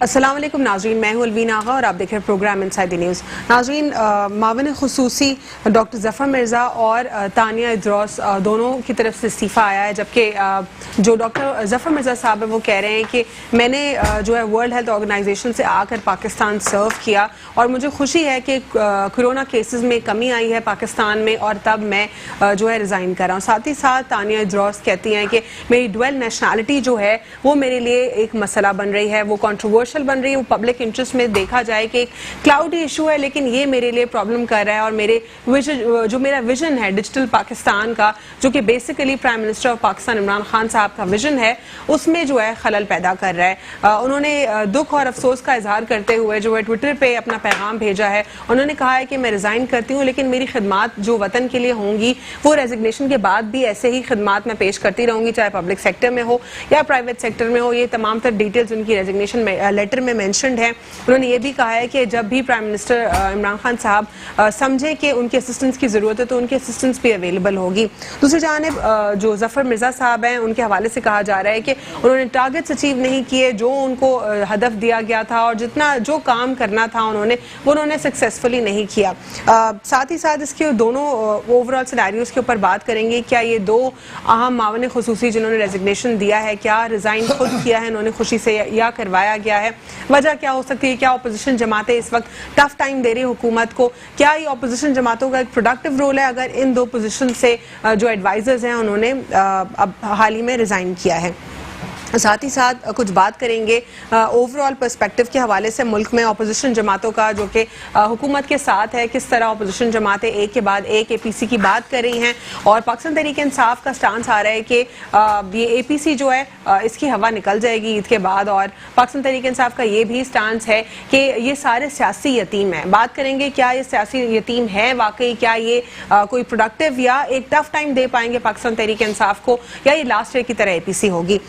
अस्सलाम वालेकुम नाज़रीन, मैं हूं अलवीन आगा और आप देख रहे हैं प्रोग्राम इनसाइड द न्यूज़। नाज़रीन, मावन खुसूसी डॉक्टर ज़फ़र मिर्ज़ा और तानिया इद्रोस दोनों की तरफ से इस्तीफ़ा आया है, जबकि जो डॉक्टर ज़फ़र मिर्ज़ा साहब है वो कह रहे हैं कि मैंने जो है वर्ल्ड हेल्थ ऑर्गेनाइजेशन से आकर पाकिस्तान सर्व किया और मुझे खुशी है कि कोरोना केसेस में कमी आई है पाकिस्तान में और तब मैं जो है रिज़ाइन कर रहा हूँ। साथ ही साथ तानिया इद्रोस कहती हैं कि मेरी डुअल नेशनैलिटी जो है वो मेरे लिए एक मसला बन रही है, वो कंट्रोवर्शियल बन रही है, वो पब्लिक इंटरेस्ट में देखा जाए कि एक क्लाउडी इशू है, लेकिन ये मेरे लिए प्रॉब्लम कर रहा है और मेरे जो मेरा विजन है डिजिटल पाकिस्तान का, जो कि basically prime minister of Pakistan Imran Khan साहब का विजन है, उसमें जो है खलल पैदा कर रहा है। उन्होंने दुख और अफसोस का इजहार करते हुए जो है ट्विटर पे अपना पैगाम भेजा है। उन्होंने कहा है कि मैं रिजाइन करती हूँ, लेकिन मेरी खिदमात जो वतन के लिए होंगी वो रेजिग्नेशन के बाद भी ऐसे ही खिदमात मैं पेश करती रहूंगी, चाहे पब्लिक सेक्टर में हो या प्राइवेट सेक्टर में हो। ये तमाम तर डिटेल्स उनकी रेजिग्नेशन लेटर में मेंशन्ड है। उन्होंने ये भी कहा है कि जब भी प्राइम मिनिस्टर इमरान खान साहब समझे कि उनके असिस्टेंस की जरूरत है तो उनकी असिस्टेंस भी अवेलेबल होगी। दूसरी जानिब जो ज़फ़र मिर्ज़ा साहब हैं उनके हवाले से कहा जा रहा है कि उन्होंने टारगेट्स अचीव नहीं किए जो उनको हदफ दिया गया था और जितना जो काम करना था उन्होंने सक्सेसफुली नहीं किया। साथ ही साथ इसके दोनों ओवरऑल सिनेरियोज के ऊपर बात करेंगे। क्या ये दो अहम मावन खुसूसी जिन्होंने रेजिग्नेशन दिया है, क्या रिजाइन खुद किया है इन्होंने खुशी से या करवाया गया है? वजह क्या हो सकती है? क्या अपोजिशन जमातें इस वक्त टफ टाइम दे रही हुकूमत को? क्या ये अपोजिशन जमातों का एक प्रोडक्टिव रोल है अगर इन दो पोजीशन से जो एडवाइजर्स हैं उन्होंने अब हाल ही में रिजाइन किया है? साथ ही साथ कुछ बात करेंगे ओवरऑल पर्सपेक्टिव के हवाले से मुल्क में अपोजिशन जमातों का जो कि हुकूमत के साथ है, किस तरह अपोजिशन जमातें एक के बाद एक एपीसी की बात कर रही हैं और पाकिस्तान तहरीक इंसाफ का स्टांस आ रहा है कि ये एपीसी जो है इसकी हवा निकल जाएगी ईद के बाद, और पाकिस्तान तहरीक इंसाफ का ये भी स्टांस है कि ये सारे सियासी यतीम हैं। बात करेंगे क्या ये सियासी यतीम है वाकई, क्या ये कोई प्रोडक्टिव या एक टफ टाइम दे पाएंगे पाकिस्तान तहरीक इंसाफ को, या ये लास्ट ईयर की तरह एपीसी होगी?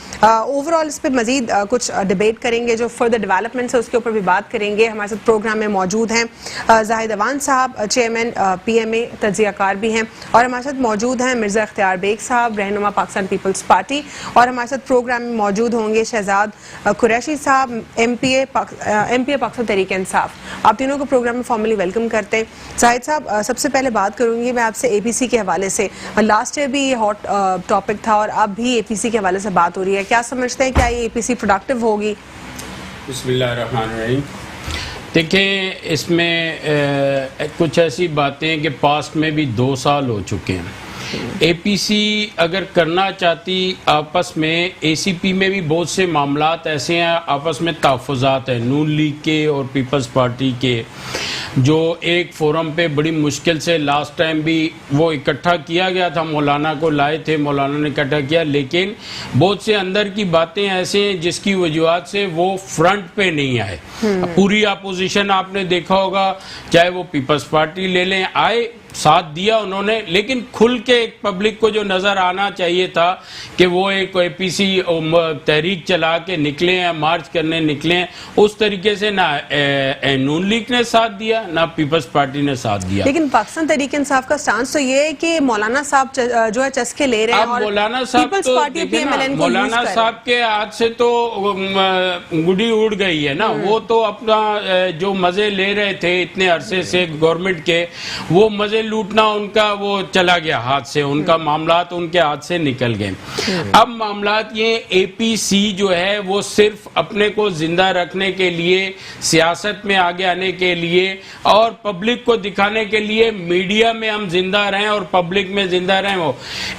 ओवरऑल इस पर मजीद कुछ डिबेट करेंगे, जो फर्दर डेवलपमेंट्स है उसके ऊपर भी बात करेंगे। हमारे साथ प्रोग्राम में मौजूद हैं जाहिद अवान साहब, चेयरमैन पीएमए तजियाकार भी हैं, और हमारे साथ मौजूद हैं मिर्ज़ा इख्तियार बेग साहब, रहनुमा पाकिस्तान पीपल्स पार्टी, और हमारे साथ प्रोग्राम में मौजूद होंगे शहजाद कुरैशी साहब, एमपीए पाकिस्तान तहरीक इंसाफ। आप तीनों को प्रोग्राम में फॉर्मली वेलकम करते हैं। जाहिद साहब, सबसे पहले बात करूंगी मैं आपसे एपीसी के हवाले से। लास्ट ईयर भी ये हॉट टॉपिक था और अब भी एपीसी के हवाले से बात हो रही है। क्या समझते हैं, क्या ये एपीसी प्रोडक्टिव होगी? बिस्मिल्लाहिर्रहमानिर्रहीम। देखिए, इसमें कुछ ऐसी बातें हैं कि पास्ट में भी 2 साल हो चुके हैं। एपीसी अगर करना चाहती आपस में, एसीपी में भी बहुत से मामलात ऐसे हैं आपस में तहफ़्फ़ुज़ात हैं नून लीग के और पीपल्स पार्टी के, जो एक फोरम पे बड़ी मुश्किल से लास्ट टाइम भी वो इकट्ठा किया गया था, मौलाना को लाए थे, मौलाना ने इकट्ठा किया, लेकिन बहुत से अंदर की बातें ऐसे हैं जिसकी वजूहत से वो फ्रंट पे नहीं आए। पूरी अपोजिशन आपने देखा होगा, चाहे वो पीपल्स पार्टी ले लें, आए, साथ दिया उन्होंने, लेकिन खुल के एक पब्लिक को जो नज़र आना चाहिए था कि वो एक एपीसी तहरीक चला के निकले हैं, मार्च करने निकले हैं, उस तरीके से ना नून लीग ने साथ दिया ना पीपल्स पार्टी ने साथ दिया। लेकिन पाकिस्तान तहरीक इंसाफ का स्टांस तो ये है कि मौलाना साहब जो है चस्के ले रहे हैं, और मौलाना साहब तो मौलाना साहब के हाथ से तो गुड़ी उड़ गई है ना। वो तो अपना जो मजे ले रहे थे इतने अरसे से गवर्नमेंट के, वो मजे लूटना उनका वो चला गया हाथ से, उनका मामलात उनके हाथ से निकल गए। अब मामलात ये एपीसी जो है वो सिर्फ अपने को जिंदा रखने के लिए, सियासत में आगे आने के लिए और पब्लिक को दिखाने के लिए मीडिया में हम जिंदा रहें और पब्लिक में जिंदा रहें। वो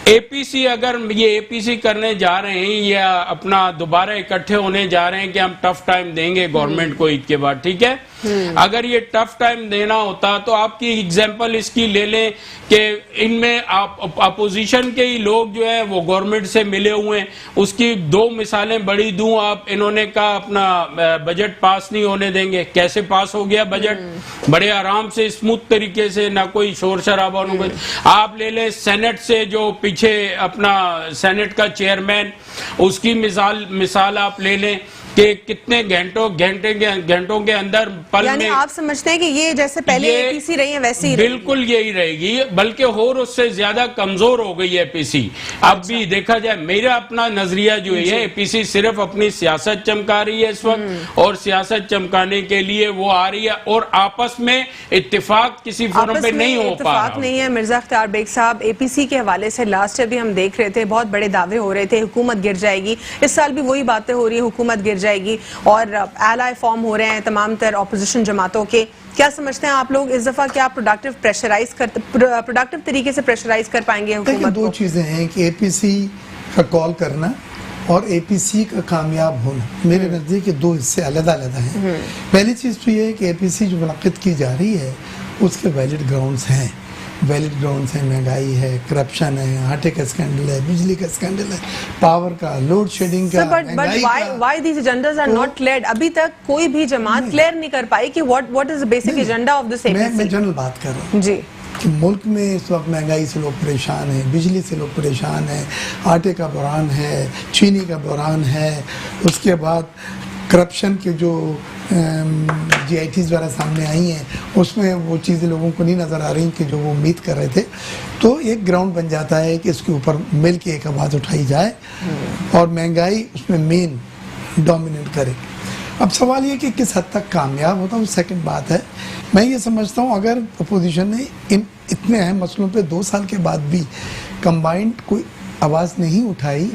एपीसी, अगर ये एपीसी करने जा रहे हैं या अपना दोबारा इकट्ठे होने जा रहे हैं कि हम टफ टाइम देंगे गवर्नमेंट को ईद के बाद, ठीक है, अगर ये टफ टाइम देना होता तो आपकी एग्जांपल इसकी ले लें कि इनमें अपोजिशन के ही लोग जो है वो गवर्नमेंट से मिले हुए हैं। उसकी 2 मिसालें बड़ी दूं आप, इन्होंने कहा अपना बजट पास नहीं होने देंगे। कैसे पास हो गया बजट? बड़े आराम से, स्मूथ तरीके से, ना कोई शोर शराबा न। आप ले लें सेनेट से, जो पीछे अपना सेनेट का चेयरमैन, उसकी मिसाल आप ले लें कि कितने घंटों के अंदर पल यानी में, आप समझते हैं कि ये जैसे पहले एपीसी रही है वैसे ही बिल्कुल ये नहीं रहेगी, बल्कि और उससे ज्यादा कमजोर हो गई है एपीसी। अब भी देखा जाए, मेरा अपना नजरिया जो है, एपीसी सिर्फ अपनी सियासत चमका रही है इस वक्त, और सियासत चमकाने के लिए वो आ रही है, और आपस में इत्तेफाक किसी फोरम पे नहीं हो पा रहा। नहीं है। मिर्जा अख्तर बेग साहब, एपीसी के हवाले से लास्ट ईयर भी हम देख रहे थे, बहुत बड़े दावे हो रहे थे हुकूमत गिर जाएगी। इस साल भी वही बातें हो रही है, हुकूमत गिर जाएगी, और एलाय फॉर्म हो रहे हैं तमाम तर ऑपोजिशन जमातों के। क्या समझते हैं आप लोग, इस दफा क्या प्रोडक्टिव तरीके से प्रेशराइज कर पाएंगे हुकूमत को? दो चीजें हैं कि एपीसी का कॉल करना और एपीसी का कामयाब होना, मेरे नजदीक के दो हिस्से अलग-अलग हैं। पहली चीज तो ये है कि एपीसी जो मुनक़िद की जा रही है उसके वैलिड ग्राउंड्स हैं। वैलिड ग्राउंड्स हैं, महंगाई है, करप्शन है, आटे का स्कैंडल है, बिजली का स्कैंडल है, पावर का, लोड शेडिंग का, महंगाई का। Why these agendas are not cleared? अभी तक कोई भी जमात क्लियर नहीं कर पाई कि what is the basic agenda of this APC? मैं जनरल बात कर रहा हूँ जी, कि मुल्क में इस वक्त महंगाई से लोग परेशान हैं, बिजली से लोग परेशान हैं, आटे का बहरान है, चीनी का बहरान है, उसके बाद करप्शन के जो GITs वगैरह सामने आई हैं उसमें वो चीज़ें लोगों को नहीं नज़र आ रही कि जो वो उम्मीद कर रहे थे। तो एक ग्राउंड बन जाता है कि इसके ऊपर मिल के एक आवाज़ उठाई जाए और महंगाई उसमें मेन डोमिनेट करे। अब सवाल ये कि किस हद तक कामयाब होता है वो सेकंड बात है। मैं ये समझता हूँ अगर अपोजिशन ने इन इतने अहम मसलों पे 2 साल के बाद भी कंबाइंड कोई आवाज़ नहीं उठाई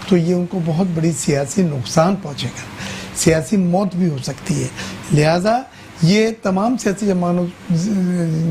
तो ये उनको बहुत बड़ी सियासी नुकसान पहुँचेगा, सियासी मौत भी हो सकती है। लिहाजा ये तमाम सियासी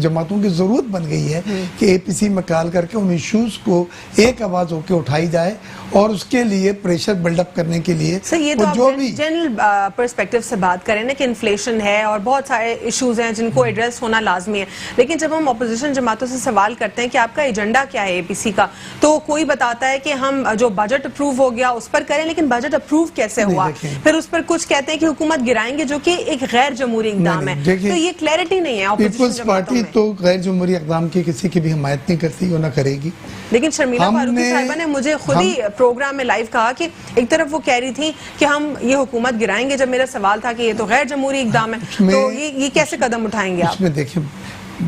जमातों की ज़रूरत बन गई है कि एपीसी में कॉल करके उन इश्यूज़ को एक आवाज़ होकर उठाई जाए और उसके लिए प्रेशर बिल्डअप करने के लिए सर ये तो जो भी जनरल पर्सपेक्टिव से बात करें ना कि इन्फ्लेशन है और बहुत सारे इश्यूज हैं जिनको एड्रेस होना लाजमी है, लेकिन जब हम अपोजिशन जमातों से सवाल करते हैं कि आपका एजेंडा क्या है एपीसी का, तो कोई बताता है कि हम जो बजट अप्रूव हो गया उस पर करें, लेकिन बजट अप्रूव कैसे हुआ, फिर उस पर कुछ कहते हैं कि हुकूमत गिराएंगे जो कि एक गैर जमहूरी इक़दाम है। तो ये क्लैरिटी नहीं है। पीपल्स पार्टी तो गैर जमहूरी इक़दाम की किसी की भी हिमायत नहीं करती और न करेगी। लेकिन शर्मिला फारूकी साहिबा ने मुझे खुद ही प्रोग्राम में लाइव कहा कि एक तरफ वो कह रही थी कि हम ये हुकूमत गिराएंगे, जब मेरा सवाल था कि ये तो गैर जमहूरी इक़दाम है, तो ये कैसे कदम उठाएंगे आप? इसमें देखिए,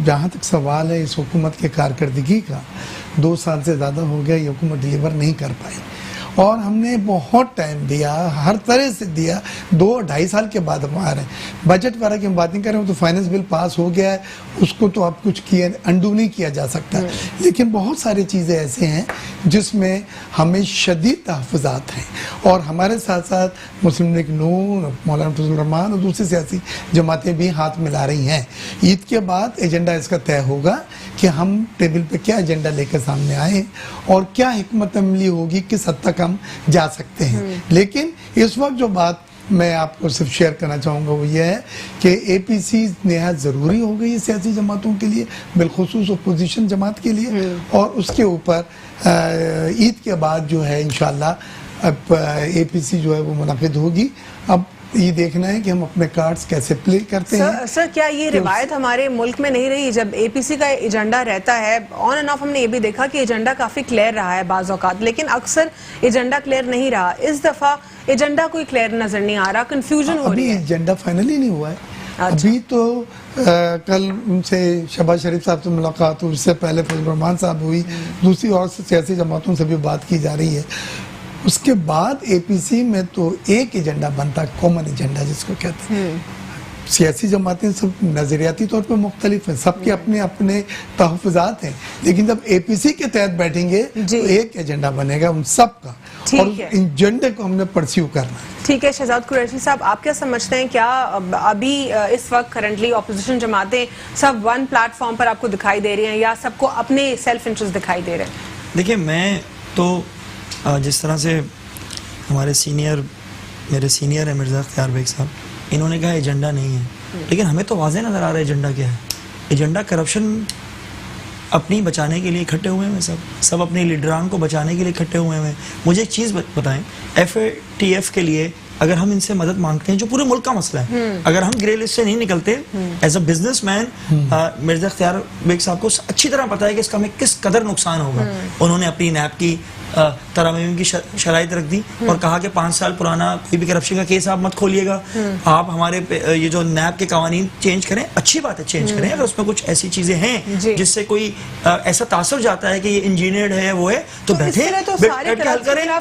जहाँ तक सवाल है इस हुकूमत के कारकर्दगी का, 2 साल से ज़्यादा हो गया ये हुकूमत डिलीवर नहीं कर पाई और हमने बहुत टाइम दिया, हर तरह से दिया। 2-2.5 साल के बाद हम आ रहे हैं। बजट वगैरह की हम बात नहीं कर रहे हैं, तो फाइनेंस बिल पास हो गया है, उसको तो आप कुछ किया अंडू नहीं किया जा सकता, लेकिन बहुत सारी चीज़ें ऐसे हैं जिसमें हमें शदीद तहफ़्फ़ुज़ात हैं और हमारे साथ साथ मुस्लिम लीग नून, मौलाना फजल रहमान और दूसरी सियासी जमातें भी हाथ मिला रही हैं। ईद के बाद एजेंडा इसका तय होगा कि हम टेबल पे क्या एजेंडा लेकर सामने आए और क्या हिकमत अमली होगी, किस हद तक हम जा सकते हैं। लेकिन इस वक्त जो बात मैं आपको सिर्फ शेयर करना चाहूँगा वो ये है कि एपीसी नहायत ज़रूरी हो गई है सियासी जमातों के लिए, बिलखुसूस अपोजिशन जमात के लिए, और उसके ऊपर ईद के बाद जो है इंशाअल्लाह अब एपीसी जो है वो मुनक़िद होगी। अब ये देखना है कि हम अपने कार्ड्स कैसे प्ले करते हैं। सर क्या ये रिवायत हमारे मुल्क में नहीं रही? जब एपीसी का एजेंडा रहता है ऑन एंड ऑफ, हमने ये भी देखा कि एजेंडा काफी क्लियर रहा है बाज़ औक़ात, लेकिन अक्सर एजेंडा क्लियर नहीं रहा। इस दफा एजेंडा कोई क्लियर नजर नहीं आ रहा, कंफ्यूजन हो रही है। एजेंडा फाइनली नहीं हुआ है। अभी तो कल उनसे शहबाज शरीफ साहब से मुलाकात हुई, उससे पहले फजल रहमान साहब हुई, दूसरी और सियासी जमातों से भी बात की जा रही है। उसके बाद एपीसी में तो एक एजेंडा बनता है, कॉमन एजेंडा जिसको कहते हैं। सियासी जमातें सब नजरियाती तौर पर मुख्तलिफ हैं, सबके अपने अपने तहफ़्फ़ुज़ात हैं, लेकिन जब एपीसी के तहत बैठेंगे तो एक एजेंडा बनेगा उन सब का और एजेंडे को हमने परस्यू करना है। ठीक है शहजाद कुरैशी साहब, आप क्या समझते हैं, क्या अभी इस वक्त करंटली अपोजिशन जमातें सब वन प्लेटफॉर्म पर आपको दिखाई दे रही हैं या सबको अपने सेल्फ इंटरेस्ट दिखाई दे रहे हैं? देखिए, मैं तो जिस तरह से मेरे सीनियर है मिर्ज़ा अख्तर बेग साहब, इन्होंने कहा एजेंडा नहीं है, लेकिन हमें तो वाज़ेह नज़र आ रहा है एजेंडा क्या है। एजेंडा करप्शन अपनी बचाने के लिए इकट्ठे हुए हैं, सब अपने लीडरान को बचाने के लिए इकट्ठे हुए हैं। मुझे एक चीज़ बताएं, FATF के लिए अगर हम इनसे मदद मांगते हैं, जो पूरे मुल्क का मसला है, अगर हम ग्रे लिस्ट से नहीं निकलते, as a businessman Mirza Akhtar Baig साहब को अच्छी तरह पता है कि इसका हमें किस कदर नुकसान होगा। उन्होंने अपनी नैब की तरमीम की शराइत रख दी और कहा कि 5 साल पुराना कोई भी करप्शन का केस आप मत खोलिएगा, आप हमारे ये जो नैब के कवानीन चेंज करें, अच्छी बात है चेंज करें, अगर उसमें कुछ ऐसी चीजें हैं जिससे कोई ऐसा तासुर जाता है कि ये इंजीनियर्ड है वो है तो बैठे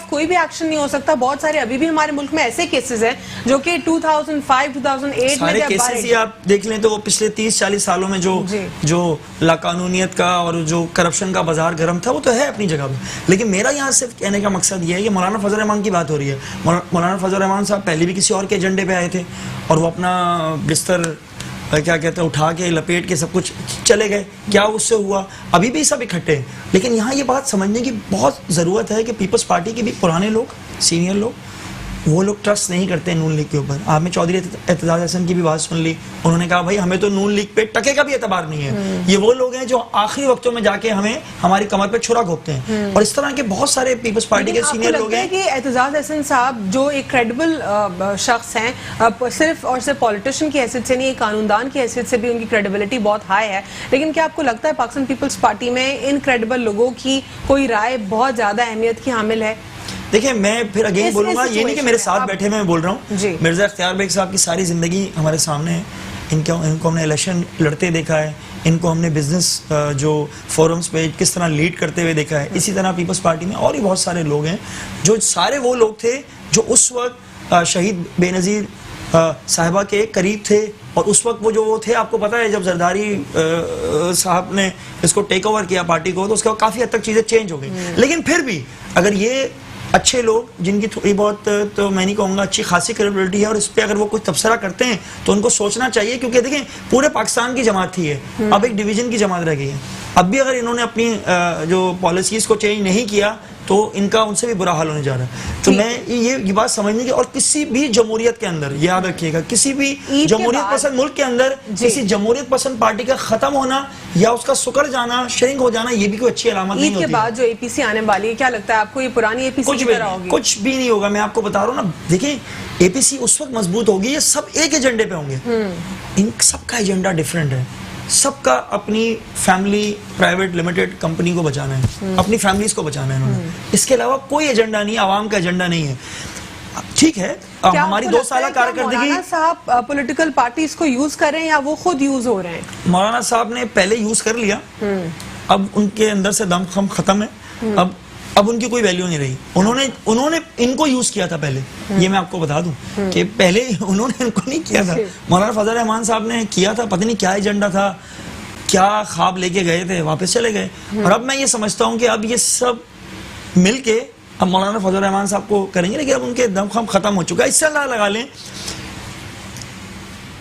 कोई भी एक्शन नहीं हो सकता। बहुत सारे अभी भी हमारे मुल्क में ऐसे केसेस हैं जो कि 2005-2008 सारे केसेस ही आप देख लें तो वो पिछले 30-40 सालों में जो लाकानूनियत का और जो करप्शन का बाजार गर्म था वो तो है अपनी जगह पे। लेकिन मेरा यहाँ सिर्फ कहने का मकसद ये है कि मौलाना फजल रहमान की बात हो रही है। मौलाना फजल रहमान साहब पहले भी किसी और के एजेंडे पे आए थे और वो अपना बिस्तर क्या कहते हैं उठा के लपेट के सब कुछ चले गए, क्या उससे हुआ? अभी भी सब इकट्ठे हैं। लेकिन यहाँ ये बात समझने की बहुत ज़रूरत है कि पीपल्स पार्टी के भी पुराने लोग, सीनियर लोग, वो लोग ट्रस्ट नहीं करते नून लीग के ऊपर। आपने चौधरी एतजाज हसन की भी बात सुन ली, उन्होंने कहा भाई हमें तो नून लीग पे टके का भी एतबार नहीं है। ये वो लोग हैं जो आखिरी वक्तों में जाके हमें हमारी कमर पे छुरा घोंपते हैं। और इस तरह के बहुत सारे पीपल्स पार्टी के सीनियर लोग हैं कि एतजाज हसन साहब जो एक क्रेडिबल शख्स हैं, सिर्फ और सिर्फ पॉलिटिशियन की हैसियत से नहीं, एक कानूनदान की हैसियत से भी उनकी क्रेडिबिलिटी बहुत हाई है। लेकिन क्या आपको लगता है पाकिस्तान पीपल्स पार्टी में इन क्रेडिबल लोगों की कोई राय बहुत ज्यादा अहमियत की हामिल है? देखिए मैं फिर अगेन बोलूंगा, ये नहीं कि मेरे साथ बैठे मैं बोल रहा हूँ। मिर्जा इख्तियार बेग साहब की सारी जिंदगी हमारे सामने है, इनको हमने इलेक्शन लड़ते देखा है, इनको हमने बिजनेस जो फोरम्स पे किस तरह लीड करते हुए देखा है। इसी तरह पीपल्स पार्टी में और भी बहुत सारे लोग हैं जो सारे वो लोग थे जो उस वक्त शहीद बेनज़ीर साहिबा के करीब थे। और उस वक्त वो थे, आपको पता है जब जरदारी साहब ने इसको टेक ओवर किया पार्टी को, तो उसके बाद काफ़ी हद तक चीज़ें चेंज हो गई। लेकिन फिर भी अगर ये अच्छे लोग जिनकी थोड़ी बहुत तो मैं नहीं कहूँगा अच्छी खासी क्रेडिबिलिटी है और इस पर अगर वो कुछ तबसरा करते हैं तो उनको सोचना चाहिए, क्योंकि देखें पूरे पाकिस्तान की जमात थी है, अब एक डिवीजन की जमात रह गई है। अब भी अगर इन्होंने अपनी जो पॉलिसीज को चेंज नहीं किया तो इनका उनसे भी बुरा हाल होने जा रहा है। तो मैं ये बात समझने की, और किसी भी जमहूरियत के अंदर याद रखिएगा, किसी भी जमहूरियत पसंद मुल्क के अंदर किसी जमहूरियत पसंद पार्टी का खत्म होना या उसका सुकड़ जाना, श्रिंक हो जाना, ये भी कोई अच्छी अलामत नहीं होती। ईद के बाद जो एपीसी आने वाली है, क्या लगता है आपको ये पुरानी एपीसी की तरह होगी? कुछ भी नहीं होगा, मैं आपको बता रहा हूँ ना। देखिए एपीसी उस वक्त मजबूत होगी, ये सब एक एजेंडे पे होंगे। इन सबका एजेंडा डिफरेंट है, सबका अपनी फैमिली प्राइवेट लिमिटेड कंपनी को बचाना है, अपनी फैमिलीज को बचाना है इन्होंने। इसके अलावा कोई एजेंडा नहीं, आवाम का एजेंडा नहीं है। ठीक है, हमारी 2 साल कारकर्दगी। मौलाना साहब पॉलिटिकल पार्टीज को यूज कर रहे हैं या वो खुद यूज हो रहे हैं? मौलाना साहब ने पहले यूज कर लिया, अब उनके अंदर से दम खत्म है, अब उनकी कोई वैल्यू नहीं रही। उन्होंने इनको यूज किया था पहले, ये मैं आपको बता दूं कि पहले उन्होंने इनको नहीं किया था। मौलाना फजल रहमान साहब ने किया था, पता नहीं क्या एजेंडा था, क्या ख्वाब लेके गए थे, वापस चले गए। और अब मैं ये समझता हूँ कि अब ये सब मिलके अब मौलाना फजल रहमान साहब को करेंगे, लेकिन अब उनके दम खत्म हो चुका है। इससे अल्लाह लगा लें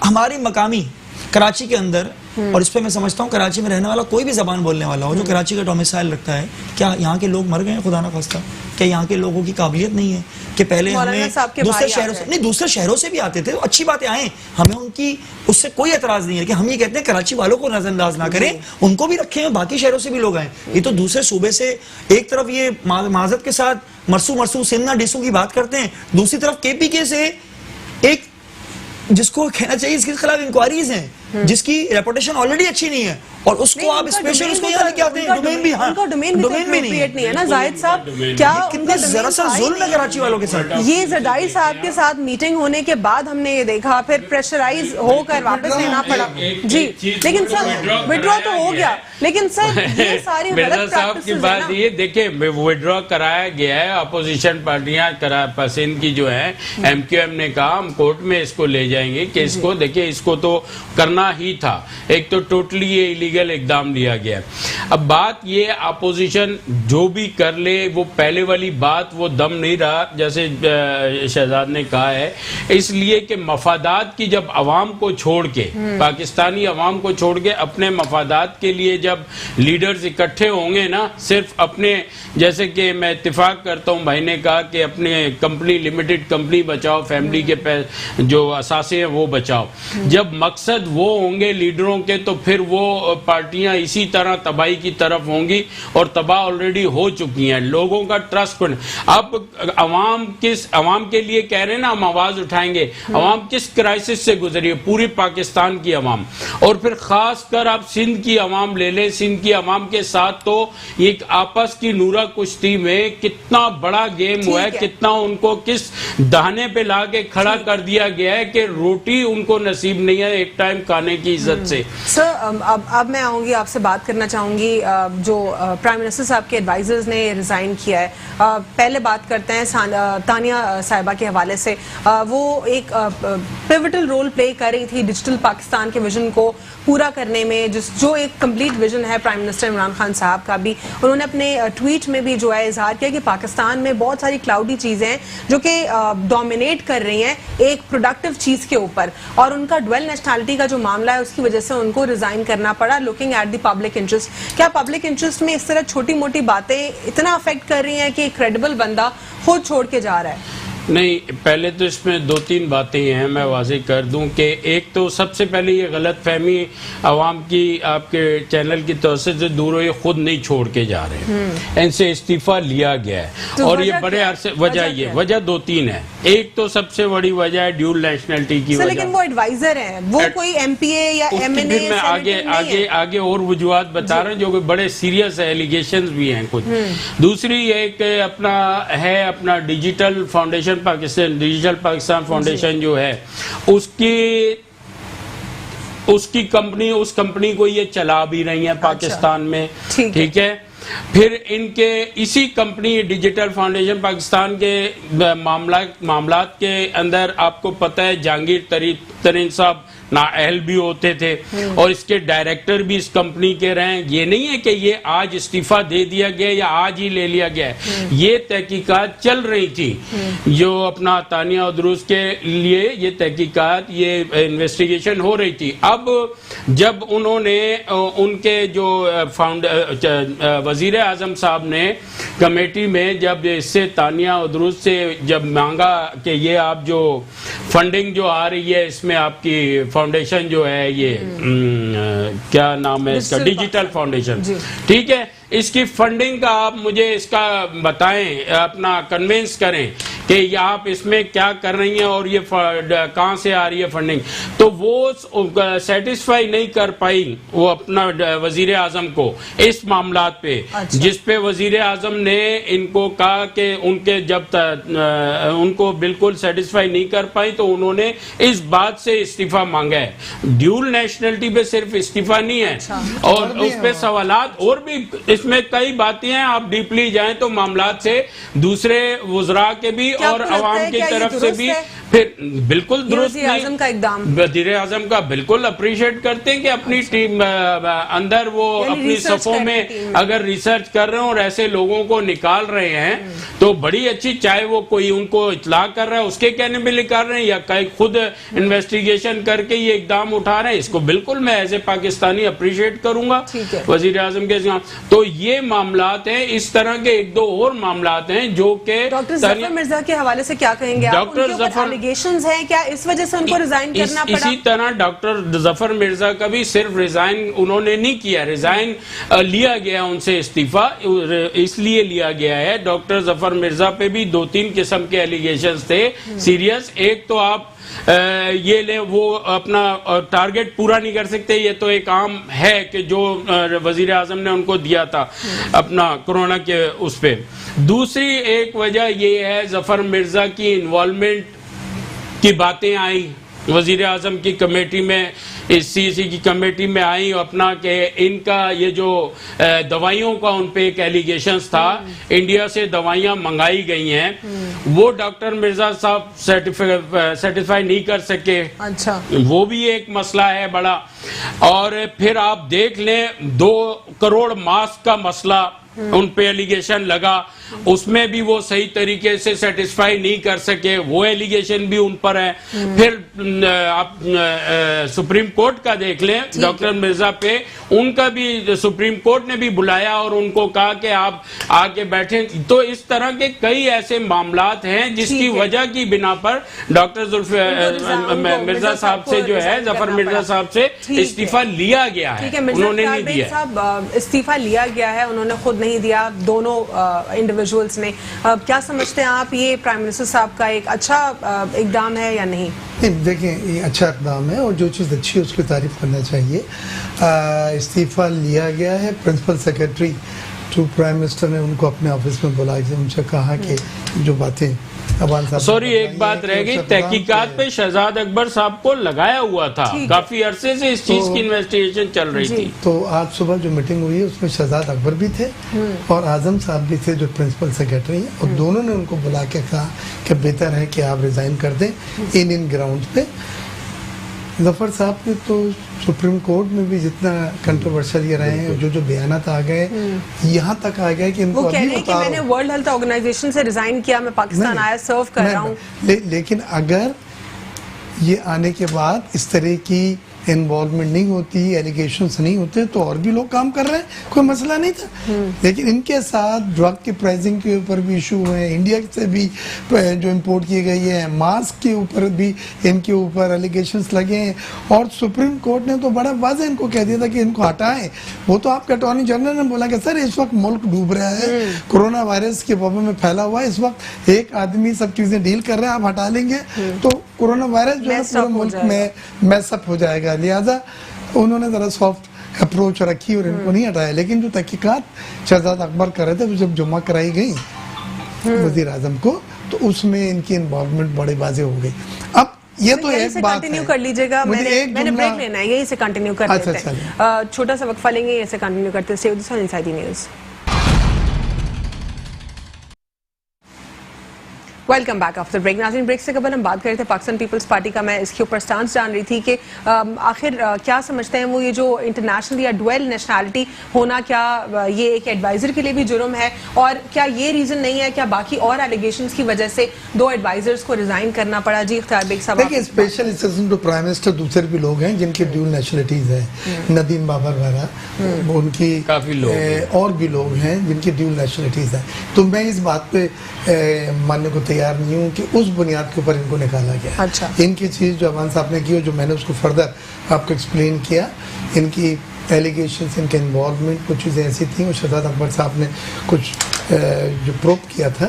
हमारी मकामी कराची के अंदर, और इस पे मैं समझता हूँ कराची में रहने वाला कोई भी जबान बोलने वाला हो जो कराची का डोमिसाइल रखता है, क्या यहाँ के लोग मर गए हैं खुदा ना खास्ता? क्या यहाँ के लोगों की काबिलियत नहीं है कि पहले हमें दूसरे शहरों से नहीं, दूसरे शहरों से भी आते थे, अच्छी बातें आए, हमें उनकी उससे कोई एतराज नहीं है कि हम ये कहते हैं कराची वालों को नजरअंदाज ना करें, उनको भी रखें, बाकी शहरों से भी लोग आए। ये तो दूसरे सूबे से एक तरफ ये माजरत के साथ मरसू सिंधा डिसू की बात करते हैं, दूसरी तरफ केपीके से एक जिसको कहना चाहिए इसके खिलाफ इंक्वायरीज हैं, जिसकी रेपुटेशन ऑलरेडी अच्छी नहीं है, और उसको आप स्पेशल उसको यहाँ लेके आते हैं। डोमेन भी, हाँ, डोमेन भी नहीं है ना। जाहिद साहब क्या कितना जरा सा जुल्म है कराची वालों के साथ। ये जरदारी साहब के साथ मीटिंग होने के बाद हमने ये देखा, फिर प्रेशराइज होकर वापस लेना पड़ा जी। लेकिन सर विड्रॉ तो हो गया, लेकिन सर ये सारी मिर्जा साहब की बात ये देखिए, विड्रॉ कराया गया है, अपोजिशन पार्टियां पसंद की जो है, एमक्यूएम ने कहा हम कोर्ट में इसको ले जाएंगे कि इसको देखिए इसको तो करना ही था, एक तो टोटली ये इलीगल इकदाम लिया गया। अब बात ये अपोजिशन जो भी कर ले, वो पहले वाली बात वो दम नहीं रहा, जैसे शहजाद ने कहा है, इसलिए कि मफादात की जब अवाम को छोड़ के, पाकिस्तानी अवाम को छोड़ के अपने मफादात के लिए जब लीडर्स इकट्ठे होंगे ना, सिर्फ अपने, जैसे कि मैं इत्तेफाक करता हूँ, भाई ने कहा कि अपने कंपनी लिमिटेड कंपनी बचाओ, फैमिली के जो असासे हैं वो बचाओ, जब मकसद वो होंगे लीडरों के, तो फिर वो पार्टियां इसी तरह तबाही की तरफ होंगी और तबाह ऑलरेडी हो चुकी हैं। लोगों का ट्रस्ट अब अवाम के लिए कह रहे हैं ना, हम आवाज उठाएंगे। अवाम किस क्राइसिस से गुजरी है, पूरी पाकिस्तान की अवाम, और फिर खासकर आप सिंध की अवाम ले लें। सिंध की अवाम के साथ तो एक आपस की नूरा कुश्ती में कितना बड़ा गेम हुआ है, कितना उनको किस दहाने पे ला के खड़ा कर दिया गया है कि रोटी उनको नसीब नहीं है एक टाइम खाने की इज्जत से। सर अब मैं आऊंगी, आपसे बात करना चाहूंगी जो प्राइम मिनिस्टर साहब के एडवाइजर्स ने रिजाइन किया है। पहले बात करते हैं तानिया साहिबा के हवाले से। वो एक पिवटल रोल प्ले कर रही थी डिजिटल पाकिस्तान के विजन को पूरा करने में, जो एक कंप्लीट विजन है प्राइम मिनिस्टर इमरान खान साहब का भी। उन्होंने अपने ट्वीट में भी जो है इजहार किया कि पाकिस्तान में बहुत सारी क्लाउडी चीजें हैं जो कि डोमिनेट कर रही हैं एक प्रोडक्टिव चीज के ऊपर, और उनका ड्वेल नेशनैलिटी का जो मामला है उसकी वजह से उनको रिजाइन करना पड़ा, looking at the public interest. क्या पब्लिक इंटरेस्ट में इस तरह छोटी मोटी बातें इतना अफेक्ट कर रही हैं कि एक क्रेडिबल बंदा खुद छोड़ के जा रहा है? नहीं, पहले तो इसमें 2-3 बातें हैं, मैं वाज़ेह कर दूं कि एक तो सबसे पहले ये गलत फहमी आवाम की आपके चैनल की तवज्जो से दूर हो, ये खुद नहीं छोड़ के जा रहे हैं, इनसे इस्तीफा लिया गया है। तो और ये बड़े अरसे वजह 2-3 है। एक तो सबसे बड़ी वजह है ड्यूल नेशनलिटी की वजह। लेकिन वो एडवाइजर हैं, वो कोई एमपीए या एमएनए, मैं आगे और वजूहात बता रहा हूँ जो कि बड़े सीरियस एलिगेशंस भी हैं कुछ। दूसरी एक अपना digital foundation digital Pakistan foundation जो है उसकी कंपनी, उस कंपनी को ये चला भी रही है पाकिस्तान में, ठीक है। फिर इनके इसी कंपनी डिजिटल फाउंडेशन पाकिस्तान के मामलात के अंदर आपको पता है जहांगीर तरीन साहब नाअहल भी होते थे और इसके डायरेक्टर भी इस कंपनी के रहे। ये नहीं है कि ये आज इस्तीफा दे दिया गया या आज ही ले लिया गया है, ये तहकीकात चल रही थी जो अपना तानिया उद्रूस के लिए ये तहकीकात, ये इन्वेस्टिगेशन हो रही थी। अब जब उन्होंने उनके जो वजीर आजम साहब ने कमेटी में जब इससे तानिया उद्रूस से जब मांगा कि ये आप जो फंडिंग जो आ रही है इसमें आपकी फाउंडेशन जो है ये क्या नाम है इसका, डिजिटल फाउंडेशन, ठीक है, इसकी फंडिंग का आप मुझे इसका बताएं, अपना कन्विंस करें कि आप इसमें क्या कर रही हैं और ये कहां से आ रही है फंडिंग। तो वो सेटिस्फाई नहीं कर पाई वो अपना वजीर आजम को इस मामलात पे। अच्छा। जिस पे वजीर आजम ने इनको कहा कि उनके जब उनको बिल्कुल सेटिस्फाई नहीं कर पाई तो उन्होंने इस बात से इस्तीफा मांगा है। ड्यूल नेशनलिटी पे सिर्फ इस्तीफा नहीं है। अच्छा। और उस पे सवालात और भी, इसमें कई बातें हैं, आप डीपली जाएं तो मामलात से दूसरे वुज़रा के भी और अवाम की तरफ से भी फिर बिल्कुल दुरुस्त नहीं। वज़ीर आज़म का बिल्कुल अप्रिशिएट करते हैं कि अपनी टीम अंदर वो अपनी सफ़ों में अगर रिसर्च कर रहे हैं और ऐसे लोगों को निकाल रहे हैं तो बड़ी अच्छी, चाहे वो कोई उनको इतला कर रहा है उसके कहने में निकाल रहे हैं या कहीं खुद इन्वेस्टिगेशन करके ये इकदाम उठा रहे हैं, इसको बिल्कुल मैं एज ए पाकिस्तानी अप्रिशिएट करूंगा वज़ीर आज़म के साथ। तो ये मामलात हैं, इस तरह के एक दो और मामलात हैं जो कि डॉक्टर जफर मिर्जा के हवाले से क्या कहेंगे? डॉक्टर जफर एलिगेशंस हैं, क्या इस वजह से उनको रिजाइन करना पड़ा? इसी तरह डॉक्टर जफर मिर्जा का भी सिर्फ रिजाइन उन्होंने नहीं किया, रिजाइन लिया गया उनसे इस्तीफा इसलिए लिया गया है। डॉक्टर जफर मिर्जा पे भी 2-3 किस्म के एलिगेशंस थे सीरियस। एक तो आप ये ले वो अपना टारगेट पूरा नहीं कर सकते, ये तो एक आम है कि जो वजीर आजम ने उनको दिया था अपना कोरोना के उस पे। दूसरी एक वजह ये है जफर मिर्जा की इन्वॉल्वमेंट की बातें आई वजीर आजम की कमेटी में, इस सीसी की कमेटी में आई अपना कि इनका ये जो दवाइयों का उन पे एक एलिगेशंस था, इंडिया से दवाइयां मंगाई गई हैं, वो डॉक्टर मिर्जा साहब सेटिस्फाई नहीं कर सके। अच्छा, वो भी एक मसला है बड़ा। और फिर आप देख लें 2 करोड़ मास्क का मसला उन पे एलिगेशन लगा, उसमें भी वो सही तरीके से सेटिस्फाई नहीं कर सके, वो एलिगेशन भी उन पर है। फिर आप सुप्रीम कोर्ट का देख लें, डॉक्टर मिर्जा पे उनका भी सुप्रीम कोर्ट ने भी बुलाया और उनको कहा कि आप आके बैठे। तो इस तरह के कई ऐसे मामलात हैं जिसकी वजह की बिना पर डॉक्टर मिर्जा साहब से जो है, जफर मिर्जा साहब से इस्तीफा लिया गया है। उन्होंने नहीं दिया साहब, इस्तीफा लिया गया है, उन्होंने खुद नहीं दिया, दोनों इंडिविजुअल्स ने। क्या समझते हैं आप, ये प्राइम मिनिस्टर साहब का एक अच्छा इकदाम है या नहीं? देखिए, ये अच्छा इकदाम है और जो चीज़ अच्छी है उसकी तारीफ करना चाहिए। इस्तीफा लिया गया है, principal secretary to prime minister ने उनको अपने ऑफिस में बुला के उनसे कहा कि जो बातें सॉरी एक बात रह गई, तहकीकात पे शहजाद अकबर साहब को लगाया हुआ था, काफी अरसे से इस चीज की इन्वेस्टिगेशन चल रही थी। तो आज सुबह जो मीटिंग हुई है उसमें शहजाद अकबर भी थे और आजम साहब भी थे जो प्रिंसिपल सेक्रेटरी हैं, और दोनों ने उनको बुला के कहा कि बेहतर है कि आप रिजाइन कर दें इन ग्राउंड पे। जफर साहब ने तो सुप्रीम कोर्ट में भी जितना कंट्रोवर्शियल ये रहे हैं, जो बयानात आ गए, यहाँ तक आ गए कि इनको वो कह रहे हैं कि मैंने वर्ल्ड हेल्थ ऑर्गेनाइजेशन से रिजाइन किया, मैं पाकिस्तान आया सर्व कर रहा हूँ। लेकिन अगर ये आने के बाद इस तरह की इन्वॉल्वमेंट नहीं होती, एलिगेशंस नहीं होते, तो और भी लोग काम कर रहे हैं, कोई मसला नहीं था। लेकिन इनके साथ ड्रग की प्राइसिंग के ऊपर भी इशू है, इंडिया से भी जो इंपोर्ट की गई है, मास्क के ऊपर भी इनके ऊपर एलिगेशंस लगे हैं, और सुप्रीम कोर्ट ने तो बड़ा वाज़ेह इनको कह दिया था कि इनको हटाएं। वो तो आपके अटॉर्नी जनरल ने बोला कि सर इस वक्त मुल्क डूब रहा है, कोरोना वायरस के वबा में फैला हुआ है, इस वक्त एक आदमी सब चीज़ें डील कर रहा है, आप हटा लेंगे तो कोरोना वायरस जो है पूरे मुल्क में मैसअप हो जाएगा। लिहाजा उन्होंने जरा सॉफ्ट अप्रोच रखी और इनको नहीं हटाया। लेकिन जो तहकीकात शहजाद अकबर कर रहे थे, तो जब जुम्मा कराई गई वजीर आजम को, तो उसमें इनकी इन्वॉल्वमेंट बड़े वाज़ेह हो गई। अब ये तो एक बात कंटिन्यू कर लीजिएगा, मैंने ब्रेक लेना है, यही से कंटिन्यू कर लेते हैं। छोटा सा वक्फा लेंगे, यही से कंटिन्यू करते हैं। Stay with us on inside the news. Welcome back after break. नाज़रीन, ब्रेक से कबल हम बात कर रहे थे पाकिस्तान पीपल्स पार्टी का, मैं इसके ऊपर स्टांस जान रही थी कि आखिर क्या समझते हैं वो, ये जो इंटरनेशनल या डुअल नेशनैलिटी होना, क्या ये एक एडवाइज़र के लिए भी जुर्म है, और क्या ये रीज़न नहीं है, क्या बाकी और एलिगेशंस की वजह से दो एडवाइजर्स को रिजाइन करना पड़ा? जी इख्तियार बेग साहब। देखिए, special assistant to prime minister दूसरे भी लोग हैं जिनकी ड्यूल नेशनलिटीज़ है, नदीम बाबर वगैरह, उनकी काफ़ी लोग और भी लोग हैं जिनकी ड्यूल नेशनलिटीज़ है। तो मैं इस बात पे मानने को तैयार नहीं हूँ कि उस बुनियाद के ऊपर इनको निकाला गया। अच्छा। इनकी चीज़ जो अमान साहब ने की और जो मैंने उसको फर्दर आपको एक्सप्लेन किया, इनकी एलिगेशंस, इनके इन्वॉल्वमेंट, कुछ चीज़ें ऐसी थी, और शहजाद अकबर साहब ने कुछ जो प्रोब किया था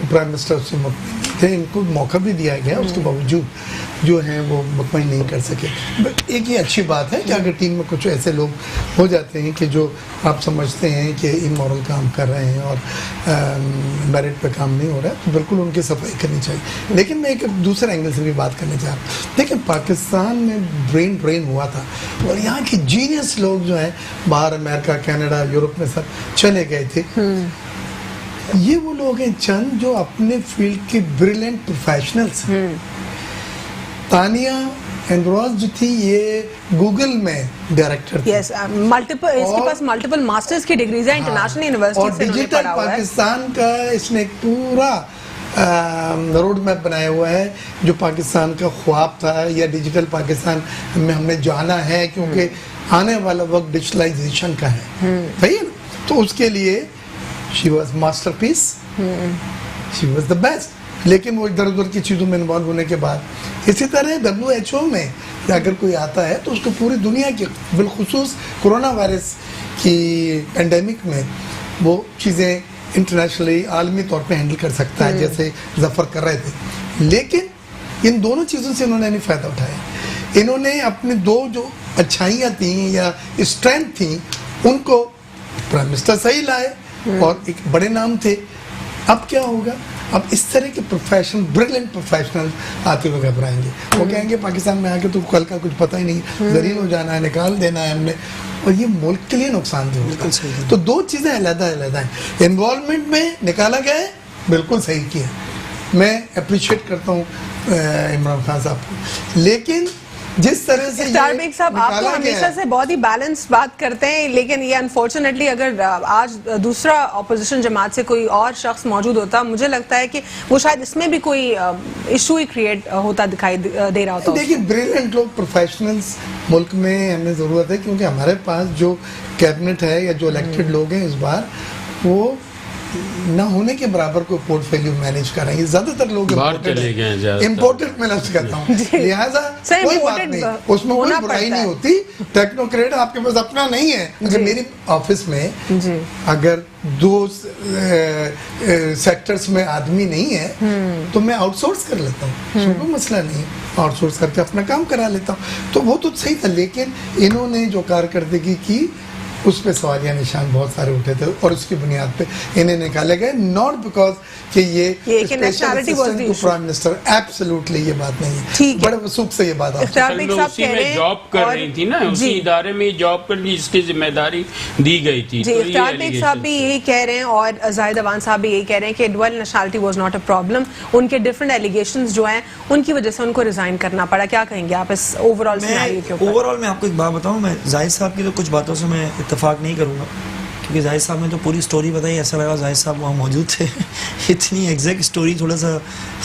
प्राइम मिनिस्टर उससे मुतमईन थे, इनको मौका भी दिया गया, उसके बावजूद जो हैं वो मुतमईन नहीं कर सके। एक ये अच्छी बात है कि अगर टीम में कुछ ऐसे लोग हो जाते हैं कि जो आप समझते हैं कि इमोरल काम कर रहे हैं और मेरिट पे काम नहीं हो रहा है, तो बिल्कुल उनकी सफाई करनी चाहिए। लेकिन मैं एक दूसरे एंगल से भी बात करना चाह रहा हूँ। देखिए, पाकिस्तान में ब्रेन ड्रेन हुआ था और यहाँ के जीनियस लोग जो हैं बाहर अमेरिका, कनाडा, यूरोप में सब चले गए थे। ये वो लोग हैं चंद जो अपने फील्ड के ब्रिलियंट प्रोफेशनल्स हैं। तानिया एंड्रोस जो थी, ये गूगल में डायरेक्टर थी। यस, मल्टीपल, इसके पास मल्टीपल मास्टर्स की डिग्रीज हैं इंटरनेशनल यूनिवर्सिटी से, और डिजिटल पाकिस्तान का इसने एक पूरा रोड मैप बनाया हुआ है, जो पाकिस्तान का ख्वाब था, या डिजिटल पाकिस्तान में हमने जाना है, क्योंकि आने वाला वक्त डिजिटलाइजेशन का है, सही है ना? तो उसके लिए she was masterpiece, she was the best. लेकिन वो इधर उधर की चीज़ों में इन्वॉल्व होने के बाद, इसी तरह WHO में अगर कोई आता है तो उसको पूरी दुनिया की, बिलखुसूस कोरोना वायरस की पेंडेमिक में, वो चीज़ें इंटरनेशनली आलमी तौर पे हैंडल कर सकता है, जैसे जफर कर रहे थे। लेकिन इन दोनों चीज़ों से इन्होंने नहीं फ़ायदा उठाया। इन्होंने अपनी दो जो अच्छाइयाँ थी या स्ट्रेंथ थी, उनको प्राइम मिनिस्टर सही लाए और एक बड़े नाम थे। अब क्या होगा? अब इस तरह के प्रोफेशनल, ब्रिलियंट प्रोफेशनल आते हुए घबराएंगे। वो कहेंगे पाकिस्तान में आके तो कल का कुछ पता ही नहीं, जरील हो जाना है, निकाल देना है हमने, और ये मुल्क के लिए नुकसानदेह होगा। तो दो चीज़ें अलग-अलग हैं। इन्वॉल्वमेंट में निकाला गया है, बिल्कुल सही किया, मैं अप्रिशिएट करता हूँ इमरान खान साहब को। लेकिन जिस तरह से स्टार बेग साहब, आप तो हमेशा से बहुत ही बैलेंस बात करते हैं, लेकिन ये अनफॉर्चुनेटली अगर आज दूसरा ऑपोजिशन जमात से कोई और शख्स मौजूद होता, मुझे लगता है कि वो शायद इसमें भी कोई इशू ही क्रिएट होता दिखाई दे रहा होता। देखिए, ब्रिलियंट लोग, प्रोफेशनल्स मुल्क में हमें ज़रूरत है, क्योंकि हमारे पास जो कैबिनेट है या जो इलेक्टेड लोग हैं इस बार, वो न होने के बराबर कोई पोर्टफोलियो मैनेज कर रहे हैं। ज्यादातर लोग इम्पोर्टेड में लफ्ज करता हूँ, लिहाजा कोई बात नहीं, उसमें कोई बुराई नहीं होती। टेक्नोक्रेट आपके पास अपना नहीं है। अगर मेरी ऑफिस में अगर 2 सेक्टर्स में आदमी नहीं है तो मैं आउटसोर्स कर लेता हूँ, कोई मसला नहीं है, आउटसोर्स करके अपना काम करा लेता हूँ। तो वो तो सही था, लेकिन इन्होंने जो कारकर्दगी की उस पे सवालिया निशान बहुत सारे उठे थे और उसकी बुनियाद पे इन्हें निकाले गए, नॉट बिकॉज कि ये प्राइम मिनिस्टर, एब्सोल्युटली ये बात नहीं है। बड़े वसूख से ये बात उसी में जॉब कर रही थी ना, उसी इदारे में जॉब करनी, इसकी जिम्मेदारी दी गई थी। इफ्तार बेग साहब भी यही कह रहे हैं और जाहिद अवान साहब भी यही कह रहे हैं कि dual nationality was not a problem, उनके डिफरेंट एलिगेशंस जो हैं उनकी वजह से उनको रिजाइन करना पड़ा। क्या कहेंगे आप इस ओवरऑल सिनेरियो के ऊपर? ओवरऑल मैं आपको एक बात बताऊं, मैं जाहिद साहब की तो कुछ बातों से मैं इत्तेफाक नहीं करूंगा, क्योंकि जाहिद साहब ने तो पूरी स्टोरी बताई, ऐसा लगा जाहिद साहब वहाँ मौजूद थे। इतनी एग्जैक्ट स्टोरी थोड़ा सा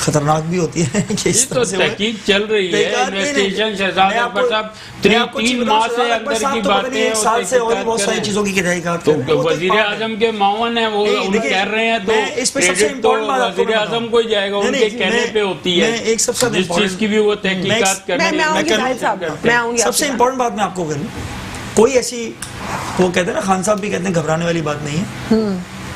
खतरनाक भी होती है कि इस तरह से तहकीक चल रही है, इन्वेस्टिगेशन शहजाद अकबर साहब 3 माह से अंदर की बातें हैं, साल से और बहुत सारी चीजों की तहकीकात कर रहे हैं। वजीर आजम के मावन है वो कह रहे हैं, तो इस पे सबसे इम्पोर्टेंट बात वजीर आजम को ही जाएगा, उनके कहने पे होती है एक सबसे जिस चीज की भी वो तहकीकात करनी। सबसे इम्पोर्टेंट बात मैं आपको करूँ, कोई ऐसी, वो कहते हैं ना, खान साहब भी कहते हैं घबराने वाली बात नहीं है।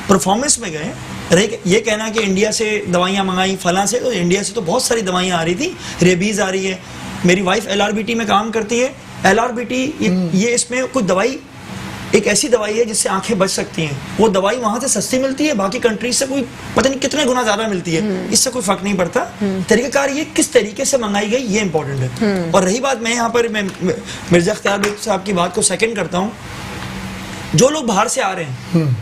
परफॉर्मेंस में गए, ये कहना कि इंडिया से दवाइयां मंगाई फलां से, तो इंडिया से तो बहुत सारी दवाइयां आ रही थी, रेबीज आ रही है। मेरी वाइफ LRBT में काम करती है, LRBT ये इसमें कुछ दवाई, एक ऐसी दवाई है जिससे आंखें बच सकती हैं, वो दवाई वहां से सस्ती मिलती है, बाकी कंट्रीज से कोई पता नहीं कितने गुना ज्यादा मिलती है, इससे कोई फर्क नहीं पड़ता। तरीकाकार ये किस तरीके से मंगाई गई ये इंपॉर्टेंट है। और रही बात, मैं यहाँ पर मिर्जा इख्तियार बेग साहब की बात को सेकंड करता हूँ, जो लोग बाहर से आ रहे हैं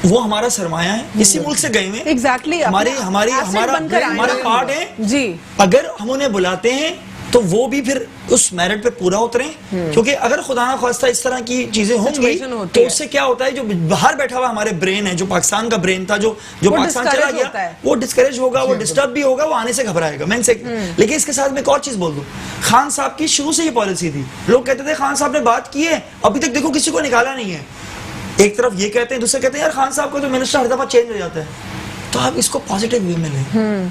वो हमारा सरमाया है, इसी मुल्क से गए हुए, एग्जैक्टली हमारा पार्ट है जी। अगर हम उन्हें बुलाते हैं तो वो भी फिर उस मेरिट पे पूरा उतरे, क्योंकि अगर खुदा ना खास्ता इस तरह की चीजें होंगी तो उससे क्या होता है, जो बाहर बैठा हुआ हमारे ब्रेन है, जो पाकिस्तान का ब्रेन था, जो पाकिस्तान चला गया, वो डिस्करेज होगा, वो डिस्टर्ब भी होगा, वो आने से घबराएगा। मैं लेकिन इसके साथ में एक और चीज बोल दूं, खान साहब की शुरू से ये पॉलिसी थी, लोग कहते थे खान साहब ने बात की है, अभी तक देखो किसी को निकाला नहीं है। एक तरफ ये कहते हैं, दूसरे कहते हैं यार खान साहब को तो मिनिस्टर हर दफा चेंज हो जाता है, तो आप इसको पॉजिटिव वे में लें।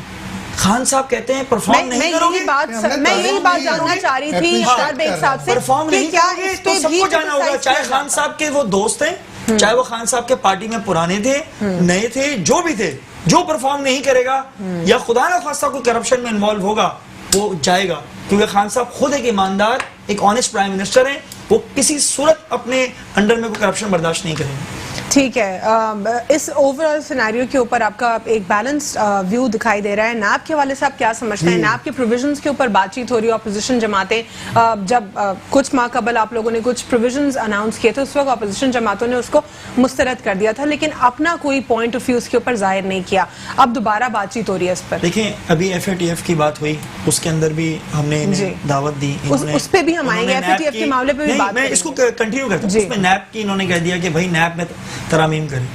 खान साहब कहते हैं परफॉर्म नहीं करोगे, मैं यही बात जानना चाह रही थी इफ्तार बेग साहब से, परफॉर्म नहीं करोगे तो सबको जाना होगा, चाहे खान साहब के वो दोस्त हैं, चाहे वो खान साहब के पार्टी में पुराने थे, नए थे, जो भी थे, जो परफॉर्म नहीं करेगा या खुदा ना खास्ता कोई करप्शन में इन्वॉल्व होगा वो जाएगा, क्योंकि खान साहब खुद एक ईमानदार, एक ऑनेस्ट प्राइम मिनिस्टर हैं, वो किसी सूरत अपने अंडर में कोई करप्शन बर्दाश्त नहीं करेंगे। ठीक है, इस ओवरऑल सिनेरियो के ऊपर आपका एक बैलेंस्ड व्यू दिखाई दे रहा है। नैब के वाले से आप क्या समझते हैं? नैब के प्रोविजंस के ऊपर बातचीत हो रही है, ऑपोजिशन जमातें, जब कुछ माह कबल आप लोगों ने कुछ प्रोविजंस अनाउंस किए थे, उस वक्त ऑपोजिशन जमातों ने उसको मुस्तरद कर दिया था, लेकिन अपना कोई पॉइंट ऑफ व्यू उसके ऊपर जाहिर नहीं किया। अब दोबारा बातचीत हो रही है इस पर। देखिए, अभी FATF की बात हुई, उसके अंदर भी हमने इन्हें दावत दी, उस पे भी हम आएंगे, FATF के मामले पे भी बात, मैं इसको कंटिन्यू करता हूं। उसमें नैब की इन्होंने कह दिया कि भाई नैब में तरामीम करें।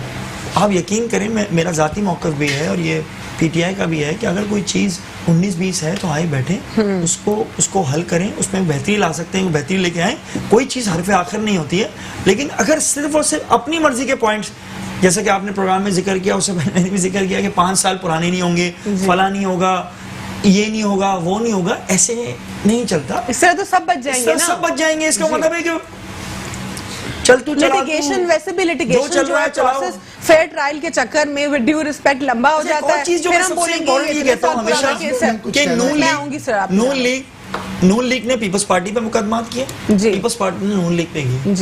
आप यकीन करें, मेरा ज़ाती मौक़िफ़ भी है और ये PTI का भी है कि अगर कोई चीज़ 19-20 है तो आए बैठे, उसको हल करें, उसमें बेहतरी ला सकते हैं, बेहतरी लेके आए। कोई चीज़ हरफ़े आखिर नहीं होती है, लेकिन अगर सिर्फ और सिर्फ अपनी मर्जी के पॉइंट्स, जैसे कि आपने प्रोग्राम में जिक्र किया, उससे पहले मैंने भी जिक्र किया कि 5 साल पुराने नहीं होंगे, फला नहीं होगा, ये नहीं होगा, वो नहीं होगा, ऐसे नहीं चलता। इस तरह तो सब बच जाएंगे ना? सब बच जाएंगे। इसका मतलब है कि लिटिगेशन, वैसे भी लिटिगेशन जो है प्रोसेस फेयर ट्रायल के चक्कर में विद ड्यू रिस्पेक्ट लंबा हो जाता है। फिर हम बोलेंगे, ये कहता हूं हमेशा कि नून लीग ने पीपल्स पार्टी पे मुकदमा किए, पीपल्स पार्टी ने नून लीग पे किए।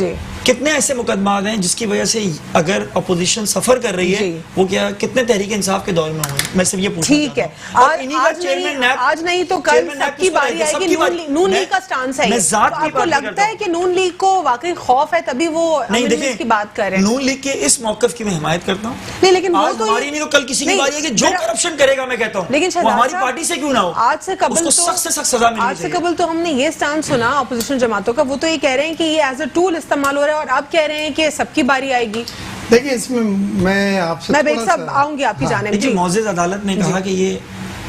कितने ऐसे मुकदमात हैं जिसकी वजह से अगर अपोजिशन सफर कर रही है, वो क्या कितने तहरीक इंसाफ के दौर में हुए? मैं सिर्फ ये पूछना ठीक है, आज नहीं तो कल सबकी बारी आएगी। नून लीग का स्टांस है, आपको लगता है कि नून लीग को वाकई खौफ है तभी वो अमेंडमेंट्स की बात कर रहे हैं? नून लीग के इस मौकफ की मैं हिमायत करता हूँ। नहीं, लेकिन आज हमारी नहीं तो कल किसी की बारी है कि जो करप्शन करेगा, मैं कहता हूँ, लेकिन वो हमारी पार्टी से क्यों ना हो, आज से कबल उसको सख्त से सख्त सजा मिलनी चाहिए। आज से कबल तो हमने ये स्टांस सुना अपोजिशन जमातों का, वो तो ये कह रहे हैं कि ये एज अ टूल इस्तेमाल हो रहा है, और आप कह रहे हैं कि सबकी बारी आएगी। देखिए, इसमें मैं आपसे मैं बेग साहब आऊंगी आपकी जानिब। देखिए, मौजूद अदालत ने कहा कि ये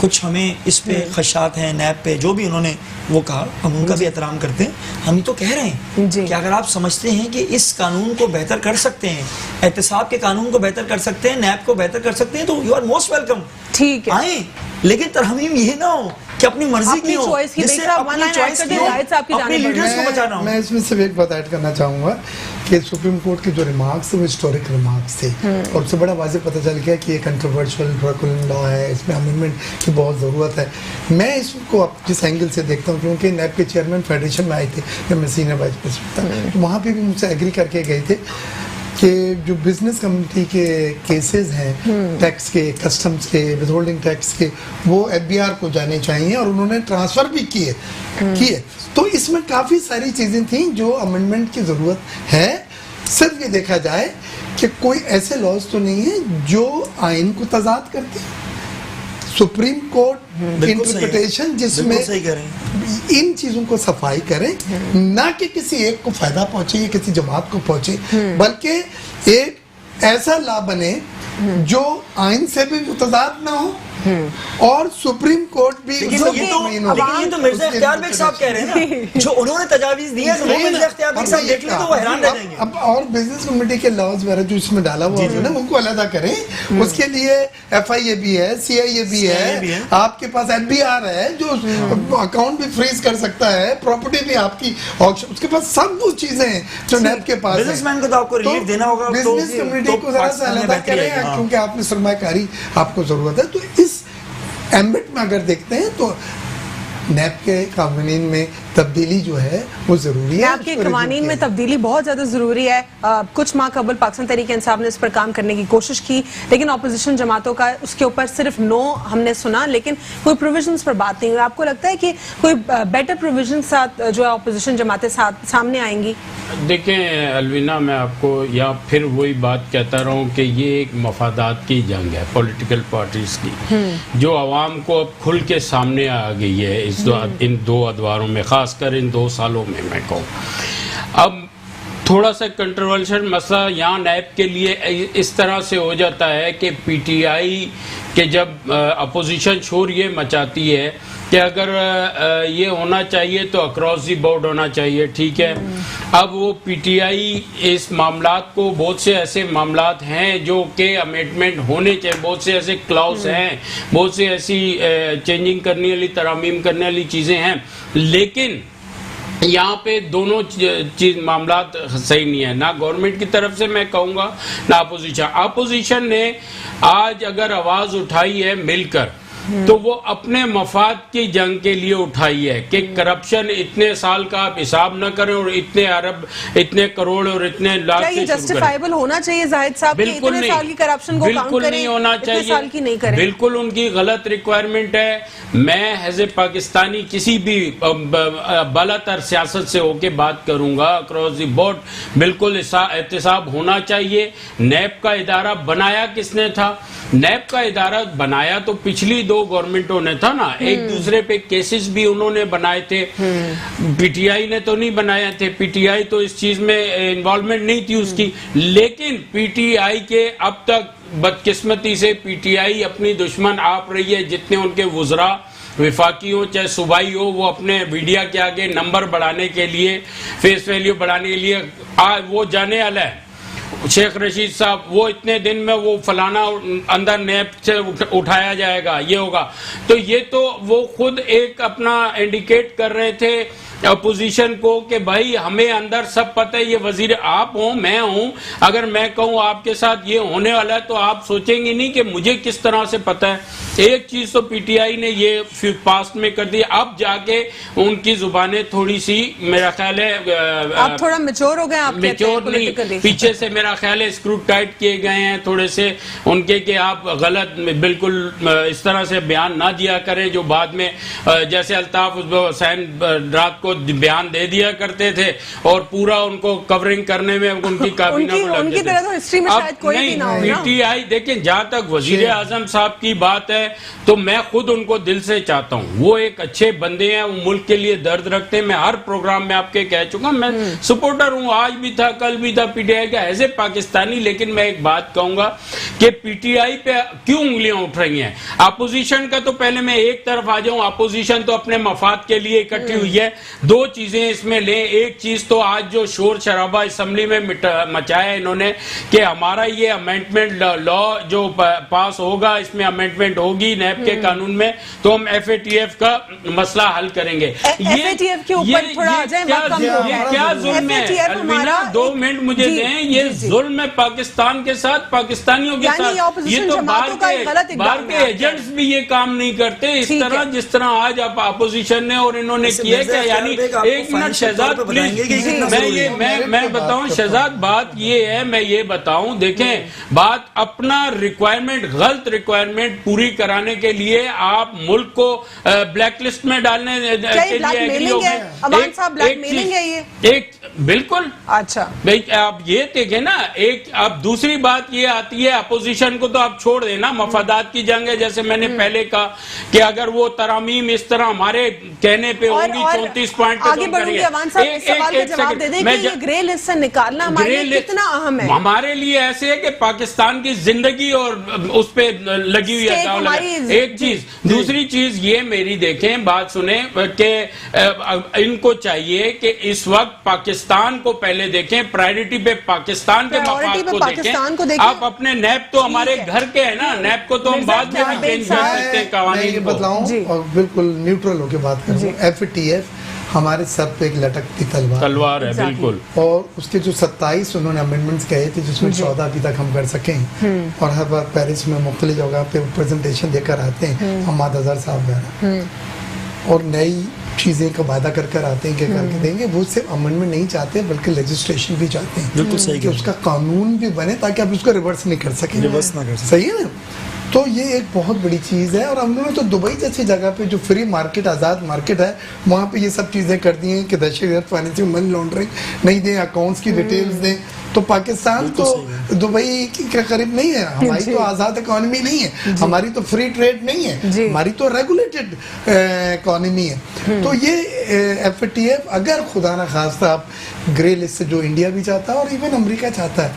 कुछ हमें इस पे खदशात हैं, नैब पे जो भी उन्होंने वो कहा, हम उनका भी एहतराम करते हैं। हम तो कह रहे हैं कि अगर आप समझते हैं कि इस कानून को बेहतर कर सकते हैं, एहतसाब के कानून को बेहतर कर सकते हैं, नैब को बेहतर कर सकते हैं, तो यू आर मोस्ट वेलकम। ठीक है, आए, लेकिन तरमीम ये ना हो कि अपनी मर्जी की हो, जिससे अपनी चॉइस की हो, अपने लीडर्स को बचाना हो। मैं इसमें सिर्फ एक बात ऐड करना चाहूंगा कि सुप्रीम कोर्ट के जो रिमार्क्स थे वो हिस्टोरिक रिमार्क्स थे, और उससे बड़ा वाज़ेह पता चल गया कि ये कंट्रोवर्शियल ड्रैकुलिन लॉ है, इसमें अमेंडमेंट की बहुत ज़रूरत है। मैं इसको जिस एंगल से देखता हूँ, क्योंकि नैब के चेयरमैन फेडरेशन में आए थे जब मैं सीनियर वाइस प्रेसिडेंट था, तो वहाँ पे भी मुझसे एग्री करके गए थे कि जो बिजनेस कम्युनिटी के केसेस हैं, टैक्स के, कस्टम्स के, विदहोल्डिंग टैक्स के, वो FBI को जाने चाहिए, और उन्होंने ट्रांसफ़र भी किए। तो इसमें काफ़ी सारी चीज़ें थी जो अमेंडमेंट की ज़रूरत है। सिर्फ ये देखा जाए कि कोई ऐसे लॉज तो नहीं है जो आइन को तजाद करते हैं। सुप्रीम कोर्ट इंटरप्रिटेशन जिसमें इन चीजों को सफाई करें, ना कि किसी एक को फायदा पहुंचे या किसी जमात को पहुंचे, बल्कि एक ऐसा लॉ बने जो आइन से भी मुतजाद ना हो, और सुप्रीम कोर्ट भी लेकिन ये तो मिर्जा इख्तियार बेग साहब कह रहे हैं ना, जो उन्होंने तजावीज दी है, तो वो मिर्जा इख्तियार बेग साहब देख ले तो वो हैरान रह जाएंगे। अब और बिजनेस कम्युनिटी के लॉज वगैरह जो इसमें डाला हुआ है ना, उनको अलग करें। उसके लिए FIA भी है, CIA भी है, आपके पास FBR है जो अकाउंट भी फ्रीज कर सकता है, प्रॉपर्टी भी आपकी ऑक्शन, उसके पास सब वो चीजें हैं जो नैब के पास है। बिजनेसमैन को तो आपको रिलीफ देना होगा, बिजनेस कम्युनिटी को जरा सा अलग करें, क्योंकि आपने सरमायाकारी आपको जरूरत है। तो इस एम्बिट में अगर देखते हैं तो नैब के कानून में तब्दीली जो है वो जरूरी है। आपके कानून में तब्दीली बहुत ज्यादा जरूरी है। कुछ माह कबल पाकिस्तान तहरीक इंसाफ ने इस पर काम करने की कोशिश की, लेकिन अपोजिशन जमातों का उसके ऊपर सिर्फ नो हमने सुना, लेकिन कोई प्रोविजंस पर बात नहीं हुई। आपको लगता है कि कोई बेटर प्रोविजन साथ जो है अपोजिशन जमातें सामने आएंगी? देखें अलवीना, मैं आपको या फिर वही बात कहता रहा हूँ कि ये एक मफादात की जंग है पॉलिटिकल पार्टीज की, जो आवाम को अब खुल के सामने आ गई है इन दो अदवारों में, खासकर इन 2 सालों में। मैं कहूँ अब थोड़ा सा कंट्रोवर्शियल मसला यहाँ नैब के लिए इस तरह से हो जाता है कि PTI के जब अपोजिशन शोर ये मचाती है कि अगर ये होना चाहिए तो अक्रॉस दी बोर्ड होना चाहिए, ठीक है। अब वो PTI इस मामलात को, बहुत से ऐसे मामलात हैं जो कि अमेंडमेंट होने चाहिए, बहुत से ऐसे क्लाउज हैं, बहुत से ऐसी चेंजिंग करने वाली, तरमीम करने वाली चीज़ें हैं, लेकिन यहाँ पे दोनों चीज मामलात सही नहीं है, ना गवर्नमेंट की तरफ से मैं कहूँगा ना अपोजिशन ने आज अगर आवाज उठाई है मिलकर, तो वो अपने मफाद की जंग के लिए उठाई है कि करप्शन इतने साल का आप हिसाब न करें और इतने अरब, इतने करोड़ और इतने लाख से जस्टिफाइबल होना चाहिए जाहिद साहब, बिल्कुल नहीं, साल की करप्शन को बिल्कुल नहीं होना चाहिए, साल की नहीं करें, बिल्कुल उनकी गलत रिक्वायरमेंट है। मैं एज ए पाकिस्तानी किसी भी बालातर सियासत से होके बात करूंगा, अक्रॉस द बोर्ड बिल्कुल एहतसाब होना चाहिए। नैब का इदारा बनाया किसने था? नैब का इदारा बनाया तो पिछली 2 गवर्नमेंटों ने था ना, एक दूसरे पे केसेस भी उन्होंने बनाए थे, PTI ने तो नहीं बनाए थे, PTI तो इस चीज में इन्वॉल्वमेंट नहीं थी उसकी, लेकिन PTI के अब तक बदकिस्मती से PTI अपनी दुश्मन आप रही है। जितने उनके वुज़रा विफाकी हो चाहे सूबाई हो, वो अपने मीडिया के आगे नंबर बढ़ाने के लिए, फेस वैल्यू बढ़ाने के लिए वो जाने वाला है। शेख रशीद साहब, वो इतने दिन में वो फलाना अंदर नैब से उठाया जाएगा, ये होगा, तो ये तो वो खुद एक अपना इंडिकेट कर रहे थे अपोजिशन को कि भाई हमें अंदर सब पता है, ये वजीर आप हो, मैं हूं, अगर मैं कहूं आपके साथ ये होने वाला है तो आप सोचेंगे नहीं कि मुझे किस तरह से पता है। एक चीज तो पीटीआई ने ये पास्ट में कर दी, अब जाके उनकी जुबानें थोड़ी सी मेरा ख्याल है आप थोड़ा मैच्योर हो गए, आप मैच्योर नहीं, पीछे से मेरा ख्याल है स्क्रू टाइट किए गए हैं थोड़े से उनके कि आप गलत बिल्कुल इस तरह से बयान ना दिया करें जो बाद में जैसे अल्ताफ हुसैन रात को बयान दे दिया करते थे और पूरा उनको कवरिंग करने में उनकी काबीना को लग उनकी तरह तो हिस्ट्री में शायद कोई भी ना हो ना। पीटीआई देखें, जहां तक वजीर आजम साहब की बात है तो मैं खुद उनको दिल से चाहता हूं, वो एक अच्छे बंदे हैं, वो मुल्क के लिए दर्द रखते हैं। मैं हर प्रोग्राम में आपके कह चुका, मैं सपोर्टर हूं, आज भी था कल भी था पीटीआई का एज ए पाकिस्तानी। लेकिन मैं एक बात कहूंगा कि पीटीआई पे क्यों उंगलियां उठ रही हैं। अपोजिशन का तो पहले मैं एक तरफ आ जाऊं, अपोजिशन तो अपने मफाद के लिए इकट्ठी हुई है। दो चीजें इसमें लें, एक चीज तो आज जो शोर शराबा असेंबली में मचाया इन्होंने कि हमारा ये अमेंडमेंट लॉ जो पास होगा, इसमें अमेंडमेंट होगी नैब के कानून में, तो हम एफएटीएफ का मसला हल करेंगे। एफएटीएफ के ऊपर थोड़ा आ जाए, क्या जुल्म है अलमीना, 2 मिनट मुझे दें, ये जुल्म है पाकिस्तान के साथ, पाकिस्तानियों के साथ। ये तो बाहर के एजेंट्स भी ये काम नहीं करते इस तरह जिस तरह आज आप अपोजिशन ने और इन्होंने किया। क्या यानी एक मिनट शहजाद प्लीज, मैं बताऊं शहजाद, बात ये है, मैं ये बताऊं, देखें बात अपना रिक्वायरमेंट, गलत रिक्वायरमेंट पूरी कराने के लिए आप मुल्क को ब्लैकलिस्ट में डालने के लिए एक बिल्कुल अच्छा भाई आप ये देखें ना। एक अब दूसरी बात ये आती है, अपोजिशन को तो आप छोड़ देना, मफादात की जंग है, जैसे मैंने पहले कहा कि अगर वो तरामीम इस तरह हमारे कहने पे होंगी 34 पॉइंट आगे बढ़ूंगी, अवान साहब इस सवाल का जवाब दे दें कि ये ग्रे लिस्ट से निकालना हमारे लिए कितना अहम है। हमारे लिए ऐसे है कि पाकिस्तान की जिंदगी और उस पे लगी हुई है एक चीज। दूसरी चीज ये मेरी देखें, बात सुने कि इनको चाहिए कि इस वक्त पाकिस्तान को पहले देखें, प्रायोरिटी पे पाकिस्तान के मफाद को देखें। आप अपने नैब तो हमारे घर के है ना, नैब को तो हम बाद में भी चेंज कर सकते हैं कानून को। बताऊं और बिल्कुल न्यूट्रल होकर बात करूं, एफएटीएफ हमारे सर पे एक लटकती तलवार है बिल्कुल। और उसके जो 27 उन्होंने अमेंडमेंट्स कहे थे जिसमें 14 अभी तक हम कर सकें, और हर बार पेरिस में मुख्तलिफ जगह पे प्रेजेंटेशन देकर आते हैं हमाद अजहर साहब वगैरह, और नई चीजें का वादा कर आते हैं कि करके देंगे। वो सिर्फ अमेंडमेंट नहीं चाहते बल्कि लेजिस्लेशन भी चाहते हैं, बिल्कुल सही कि उसका कानून भी बने ताकि आप उसको रिवर्स नहीं कर सकें, रिवर्स ना कर सकें। सही है ना। तो ये एक बहुत बड़ी चीज़ है। और हम लोगों ने तो दुबई जैसी जगह पे जो फ्री मार्केट, आज़ाद मार्केट है, वहाँ पे ये सब चीज़ें कर दी हैं कि दहशतगर्द फाइनेंसिंग, मनी लॉन्ड्रिंग नहीं दें, अकाउंट्स की डिटेल्स दें। तो पाकिस्तान तो दुबई के करीब नहीं है, हमारी तो आज़ाद इकोनॉमी नहीं है, हमारी तो फ्री ट्रेड नहीं है, हमारी तो रेगुलेटेड इकोनॉमी है। तो ये एफएटीएफ अगर खुदा न खास्ता आप ग्रे लिस्ट से, जो इंडिया भी चाहता है और इवन अमेरिका चाहता है,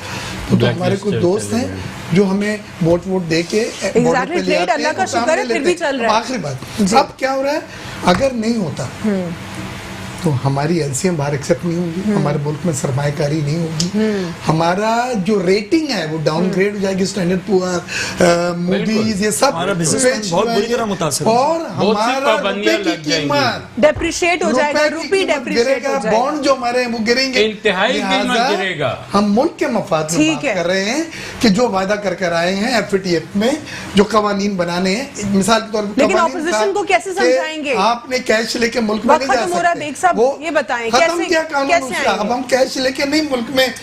तो हमारे कुछ दोस्त हैं जो हमें वोट दे के अल्लाह का शुक्र है फिर भी चल रहा है। आखिरी बात, अब क्या हो रहा है, अगर नहीं होता तो हमारी एलसीएम बाहर एक्सेप्ट नहीं होगी, हमारे मुल्क में सरमायाकारी नहीं होगी, हमारा जो रेटिंग है वो डाउनग्रेड हो जाएगी, स्टैंडर्ड पुअर, मूवीज, ये सब बहुत बुरी तरह मुतासिर, और हमारा रुपए की कीमत डेप्रिशिएट हो जाएगा, रुपी डेप्रिशिएट हो जाएगा, बॉन्ड जो हमारे हैं वो गिरेंगे, इंतहाई कीमत गिरेगा। हम मुल्क के मफाद में बात कर रहे हैं कि जो वादा कर आए हैं एफएटीएफ में, जो कवानीन बनाने हैं, मिसाल के तौर पर, लेकिन ऑपोजिशन को कैसे समझाएंगे? आपने कैश लेके मुल्क में नहीं जा सकते, वो ये बताएं खत्म किया कानून, अब हम कैश लेके नहीं मुल्क में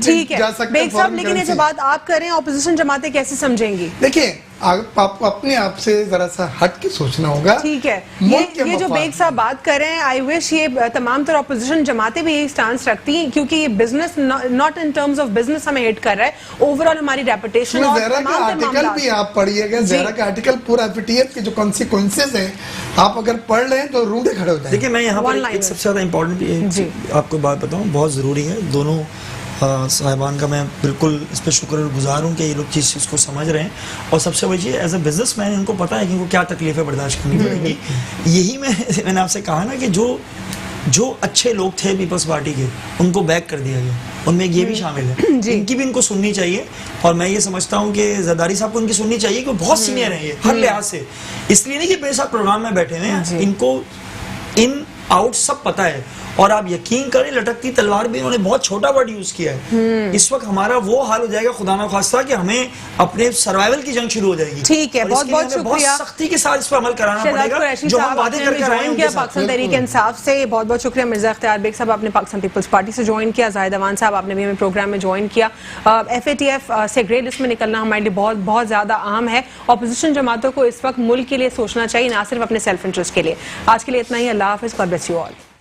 ठीक है जा सकते। बेग साहब, लेकिन ये जो बात आप कर रहे हैं ऑपोजिशन जमातें कैसे समझेंगी? देखिए आपको अपने आप से जरा सा हट के सोचना होगा। ठीक है, ये जो बेग साहब बात कर रहे हैं, आई विश ये तमाम तरह ऑपोजिशन जमातें भी यही स्टांस रखती हैं, क्योंकि ये business not in terms of business हमें हिट कर रहा है, ओवरऑल हमारी रेपुटेशन। और ज़रा का आर्टिकल भी आप पढ़िएगा, ज़रा का आर्टिकल पूरा एफएटीएफ के जो कॉन्सिक्वेंसेस हैं आप अगर पढ़ लें तो रूंडे खड़े हो जाएंगे। देखिए मैं यहाँ पर एक सबसे ज्यादा इम्पोर्टेंट आपको बात बताऊँ, बहुत जरूरी है, दोनों साहिबान का मैं बिल्कुल इस पर शुक्रगुजार हूँ कि ये लोग चीज़ को समझ रहे हैं। और सबसे बड़ी चीज़, एज ए बिजनेसमैन इनको पता है कि इनको क्या तकलीफें बर्दाश्त करनी पड़ेगी। यही मैंने आपसे कहा ना कि जो अच्छे लोग थे पीपल्स पार्टी के, उनको बैक कर दिया गया, उनमें ये भी शामिल है, इनकी भी इनको सुननी चाहिए। और मैं ये समझता हूँ कि जरदारी साहब को इनकी सुननी चाहिए, क्योंकि बहुत सीनियर है ये हर लिहाज से, इसलिए नहीं कि मेरे साथ प्रोग्राम में बैठे हुए हैं, इनको इन आउट सब पता है। और आप यकीन करें, लटकती तलवार भी उन्होंने बहुत छोटा वर्ड यूज किया है। इस वक्त हमारा वो हाल हो जाएगा खुदा ना खास्ता कि हमें अपने सर्वाइवल की जंग शुरू हो जाएगी। ठीक है, बहुत बहुत शुक्रिया, सख्ती के साथ इस पर अमल कराना पड़ेगा जो हम वादे करके आए हैं। पाकिस्तान तहरीक इंसाफ से बहुत बहुत शुक्रिया। मिर्जा इख्तियार बेग साहब आपने पाकिस्तान पीपल्स पार्टी से ज्वाइन किया, जाहिद अवान साहब आपने भी हमें प्रोग्राम में ज्वाइन किया। FATF से ग्रे लिस्ट में निकलना हमारे लिए बहुत बहुत ज्यादा अहम है। अपोजिशन जमातों को इस वक्त मुल्क के लिए सोचना चाहिए, ना सिर्फ अपने सेल्फ इंटरेस्ट के लिए। आज के लिए इतना ही। अल्लाह हाफिज, गॉड ब्लेस यू ऑल।